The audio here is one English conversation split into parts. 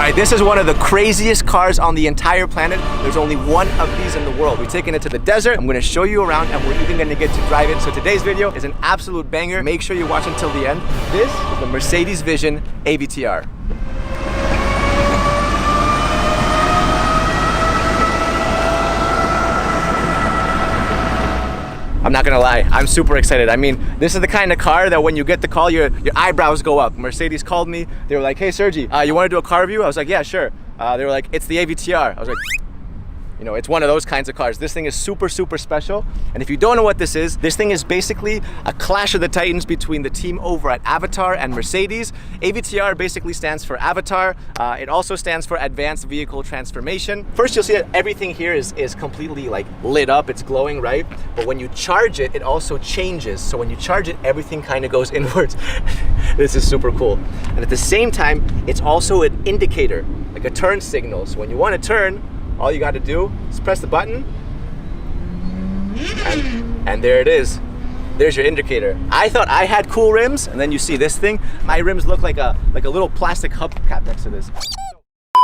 right, this is one of the craziest cars on the entire planet. There's only one of these in the world. We're taking it to the desert. I'm gonna show you around and we're even gonna get to drive it. So today's video is an absolute banger. Make sure you watch until the end. This is the Mercedes Vision AVTR. I'm not gonna lie, I'm super excited. I mean, this is the kind of car that when you get the call, your eyebrows go up. Mercedes called me. They were like, hey Sergi, you wanna do a car review? I was like, yeah, sure. They were like, it's the AVTR. I was like, you know, it's one of those kinds of cars. This thing is super, super special. And if you don't know what this is basically a clash of the titans between the team over at Avatar and Mercedes. AVTR basically stands for Avatar. It also stands for Advanced Vehicle Transformation. First, you'll see that everything here is completely like lit up. It's glowing, right? But when you charge it, it also changes. So when you charge it, everything kind of goes inwards. This is super cool. And at the same time, it's also an indicator, like a turn signal. So when you want to turn, all you got to do is press the button and there it is. There's your indicator. I thought I had cool rims, and then you see this thing. My rims look like a little plastic hubcap next to this.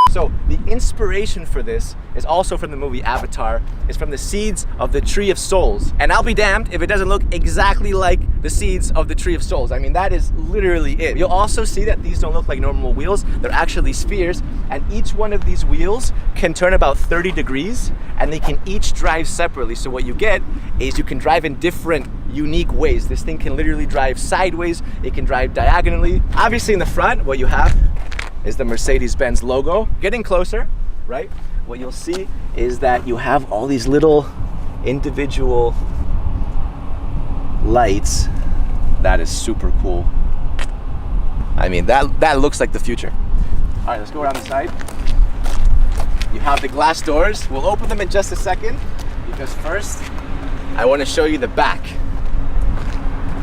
So the inspiration for this is also from the movie Avatar. It's from the seeds of the Tree of Souls. And I'll be damned if it doesn't look exactly like the seeds of the Tree of Souls. I mean, that is literally it. You'll also see that these don't look like normal wheels. They're actually spheres. And each one of these wheels can turn about 30 degrees and they can each drive separately. So what you get is you can drive in different unique ways. This thing can literally drive sideways. It can drive diagonally. Obviously in the front, what you have is the Mercedes-Benz logo. Getting closer, right? What you'll see is that you have all these little individual lights. That is super cool. I mean, that looks like the future. All right, let's go around the side. You have the glass doors. We'll open them in just a second because first, I want to show you the back.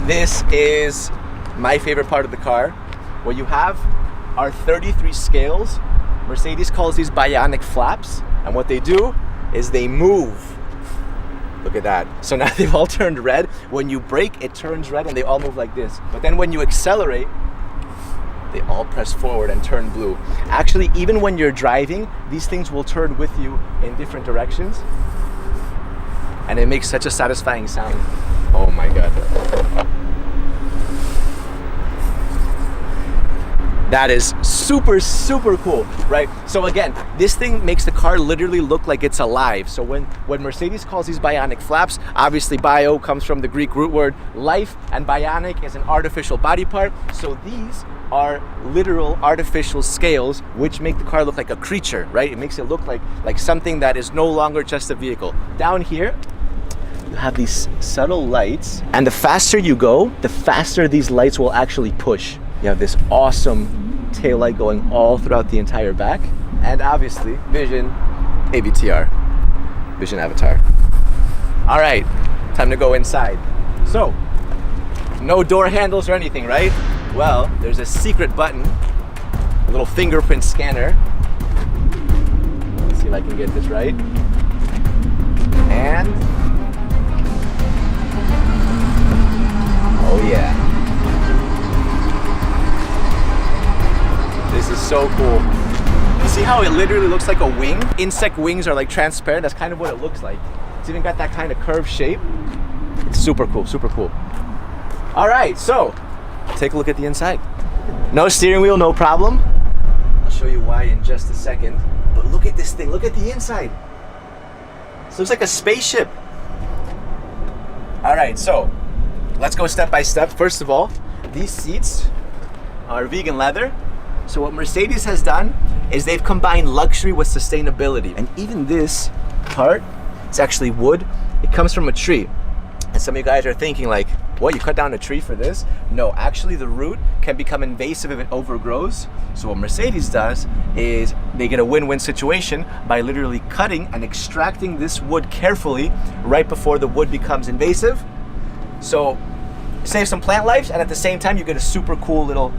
This is my favorite part of the car. What you have are 33 scales. Mercedes calls these bionic flaps, and what they do is they move. Look at that. So now they've all turned red. When you brake, it turns red and they all move like this. But then when you accelerate, they all press forward and turn blue. Actually, even when you're driving, these things will turn with you in different directions. And it makes such a satisfying sound. Oh my God. That is super, super cool, right? So again, this thing makes the car literally look like it's alive. So when Mercedes calls these bionic flaps, obviously bio comes from the Greek root word life, and bionic is an artificial body part. So these are literal artificial scales which make the car look like a creature, right? It makes it look like something that is no longer just a vehicle. Down here, you have these subtle lights, and the faster you go, the faster these lights will actually push. You have this awesome taillight going all throughout the entire back. And obviously, Vision AVTR, Vision Avatar. All right, time to go inside. So, no door handles or anything, right? Well, there's a secret button, a little fingerprint scanner. Let's see if I can get this right. And, oh yeah. This is so cool. You see how it literally looks like a wing? Insect wings are like transparent. That's kind of what it looks like. It's even got that kind of curved shape. It's super cool, super cool. All right, so take a look at the inside. No steering wheel, no problem. I'll show you why in just a second. But look at this thing, look at the inside. This looks like a spaceship. All right, so let's go step by step. First of all, these seats are vegan leather. So what Mercedes has done is they've combined luxury with sustainability. And even this part, it's actually wood. It comes from a tree. And some of you guys are thinking like, what, you cut down a tree for this? No, actually the root can become invasive if it overgrows. So what Mercedes does is they get a win-win situation by literally cutting and extracting this wood carefully right before the wood becomes invasive. So save some plant lives, and at the same time you get a super cool little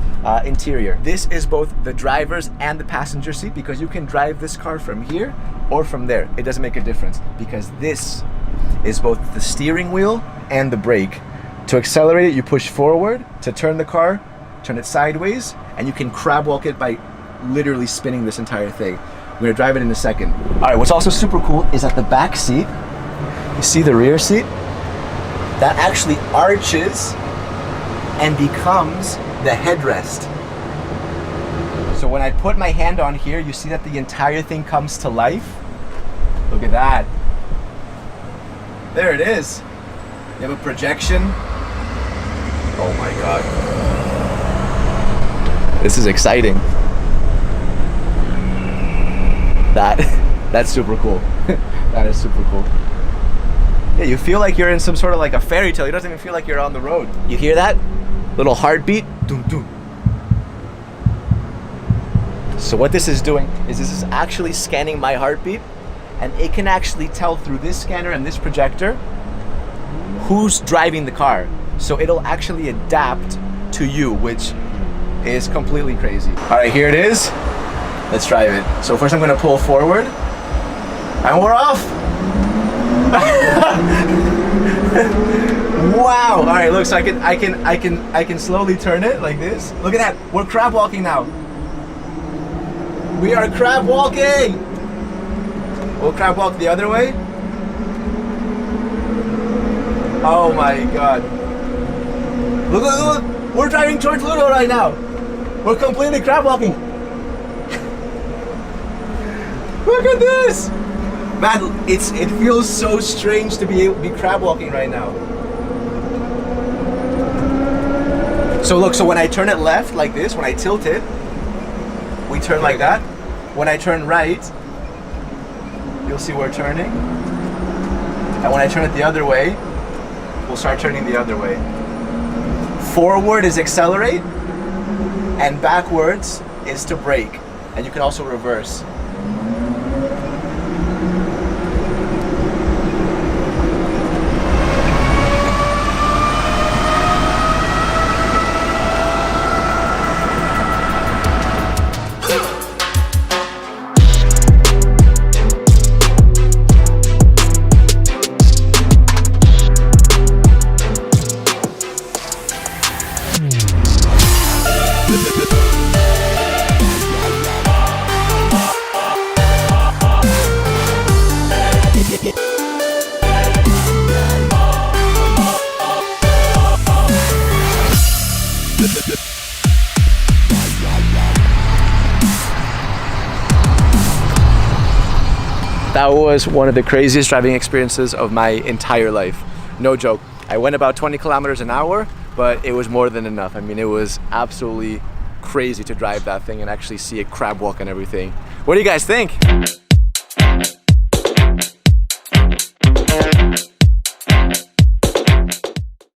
interior. This is both the driver's and the passenger seat because you can drive this car from here or from there. It doesn't make a difference because this is both the steering wheel and the brake. To accelerate it, you push forward. To turn the car, turn it sideways, and you can crab walk it by literally spinning this entire thing. I'm gonna drive it in a second. All right, what's also super cool is that the back seat, you see the rear seat? That actually arches and becomes the headrest. So when I put my hand on here, you see that the entire thing comes to life. Look at that. There it is. You have a projection. Oh my God. This is exciting. That's super cool. That is super cool. Yeah, you feel like you're in some sort of like a fairy tale. It doesn't even feel like you're on the road. You hear that? Little heartbeat. Dum, dum. So what this is doing is this is actually scanning my heartbeat, and it can actually tell through this scanner and this projector who's driving the car. So it'll actually adapt to you, which is completely crazy. All right, here it is. Let's drive it. So first I'm gonna pull forward, and we're off. Wow. All right, look, so I can slowly turn it like this. Look at that. We're crab walking now. We are crab walking. We'll crab walk the other way. Oh my God. Look, look, look. We're driving towards Ludo right now. We're completely crab walking. Look at this. Man, it feels so strange to be crab walking right now. So look, so when I turn it left like this, when I tilt it, we turn like that. When I turn right, you'll see we're turning. And when I turn it the other way, we'll start turning the other way. Forward is accelerate, and backwards is to brake. And you can also reverse. That was one of the craziest driving experiences of my entire life. No joke. I went about 20 kilometers an hour, but it was more than enough. I mean, it was absolutely crazy to drive that thing and actually see it crab walk and everything. What do you guys think?